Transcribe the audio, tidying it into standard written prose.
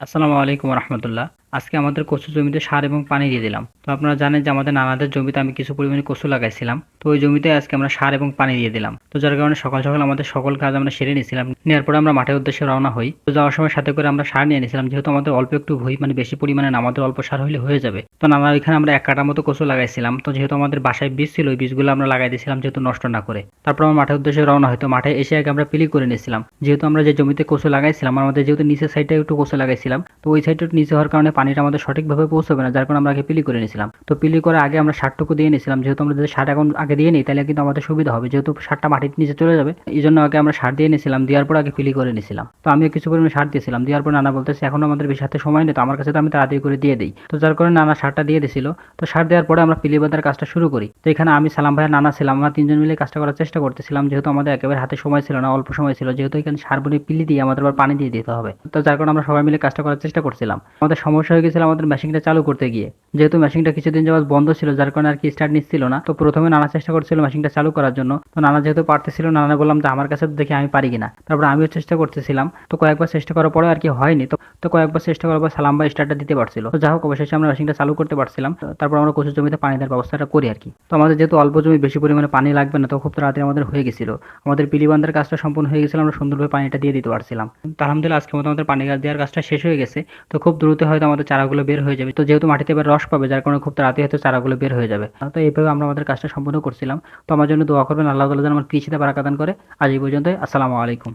আসসালামু আলাইকুম রহমতুল্লাহ। আজকে আমাদের কচু জমিতে সার এবং পানি দিয়ে দিলাম। তো আপনারা জানেন যে আমাদের নানাদের জমিতে আমি কিছু পরিমাণে কচু লাগাইছিলাম। তো ওই জমিতে আজকে আমরা সার এবং পানি দিয়ে দিলাম। তো যার কারণে সকাল সকাল আমাদের সকল কাজ আমরা সেরে নিয়েছিলাম। নেওয়ার পরে আমরা মাঠের উদ্দেশ্যে রওনা হই। তো যাওয়ার সময় সাথে করে আমরা সার নিয়ে নিয়েছিলাম, যেহেতু আমাদের অল্প একটু ভুঁই, মানে বেশি পরিমাণে না, আমাদের অল্প সার হলে হয়ে যাবে। তো নানা ওইখানে আমরা 1 কাঠা মতো কচু লাগাইছিলাম। তো যেহেতু আমাদের বাসায় বীজ ছিল, ওই বীজগুলো আমরা লাগাই দিয়েছিলাম যেহেতু নষ্ট না করে। তারপর আমরা মাঠের উদ্দেশ্যে রওনা হইতো। মাঠে এসে আগে আমরা পিলি করে নিয়েছিলাম, যেহেতু আমরা যে জমিতে কচু লাগাইছিলাম আমাদের যেহেতু নিচের সাইডে একটু কচু লাগাইছিলাম, তো ওই সাইডটা নিচে হওয়ার কারণে পানিটা আমাদের সঠিকভাবে পৌঁছবে না, যার কারণে আমরা আগে পিলি করে নিয়েছিলাম। তো পিলি করে আগে আমরা সারটুকু দিয়ে নিয়েছিলাম, যেহেতু আমরা যদি সার এখন আগে দিয়ে নিই তাহলে কিন্তু আমাদের সুবিধা হবে, যেহেতু সারটা মাটির নিচে চলে যাবে। এই জন্য আগে আমরা সার দিয়ে নিয়েছিলাম, দেওয়ার পর আগে পিলি করে নিয়েছিলাম। তো আমিও কিছু পরিমাণে সার দিয়েছিলাম, দেওয়ার পর নানা বলতেছে এখন আমাদের বেশি হাতে সময় নেই, তো আমার কাছে তো আমি তাড়াতাড়ি করে দিয়ে দিই। তো যার কারণে নানা সারটা দিয়ে দিয়েছিল। তো সার দেওয়ার পরে আমরা পিলি বাঁধার কাজটা শুরু করি। তো এখানে আমি, সালাম ভাইয়া, নানা ছিলাম, আমরা তিনজন মিলে কাজটা করার চেষ্টা করতেছিলাম, যেহেতু আমাদের একেবারে হাতে সময় ছিল না, অল্প সময় ছিল, যেহেতু এখানে সার বনে পিলি দিয়ে আমাদের আবার পানি দিয়ে দিতে হবে। তো যার কারণে আমরা সবাই মিলে কাজটা করার চেষ্টা করছিলাম। আমাদের সমস্যা হয়ে গেছিল আমাদের মেশিনটা চালু করতে গিয়ে, যেহেতু মেশিনটা কিছুদিন যাবত বন্ধ ছিল, যার কারণে আর কি স্টার্ট নিচ্ছিল না। তো প্রথমে নানা চেষ্টা করছিল মেশিনটা চালু করার জন্য। তো নানা যেহেতু পারতেছিল, নানা বললাম যে আমার কাছে দেখি আমি পারি কিনা। তারপর আমিও চেষ্টা করতেছিলাম। তো কয়েকবার চেষ্টা করার পরে আর কি হয়নি। তো কয়েকবার চেষ্টা করার পর সালাম ভাই স্টার্টটা দিতে পারছিল। তো যাই হোক, অবশেষে আমরা মেশিনটা চালু করতে পারছিলাম। তারপর আমরা কচু জমিতে পানি দেওয়ার ব্যবস্থাটা করি আর কি। তো আমাদের যেহেতু অল্প জমি, বেশি পরিমাণে পানি লাগবে না, তো খুব তাড়াতাড়ি আমাদের হয়ে গেছিল। আমাদের পিলিবান্ধার কাজটা সম্পূর্ণ হয়ে গেছিল, আমরা সুন্দরভাবে পানিটা দিয়ে দিতে পারছিলাম। তো আলহামদুলিল্লাহ আজকের মতো আমাদের পানি গাছ দেওয়ার কাজটা শেষ হয়ে গেছে। তো খুব দ্রুত হয়তো আমাদের চারাগুলো বের হয়ে যাবে। তো যেহেতু মাটিতে এবার রস পাবে, যার কারণে খুব তাড়াতাড়ি হয়তো চারাগুলো বের হয়ে যাবে। তো এইভাবে আমরা আমাদের কাজটা সম্পূর্ণ করছিলাম। তো আমার জন্য দোয়া করবেন, আল্লাহ তাআলা যেন আমার কৃষিতে বারাকা দান করে। আজ এই পর্যন্তই। আসসালামু আলাইকুম।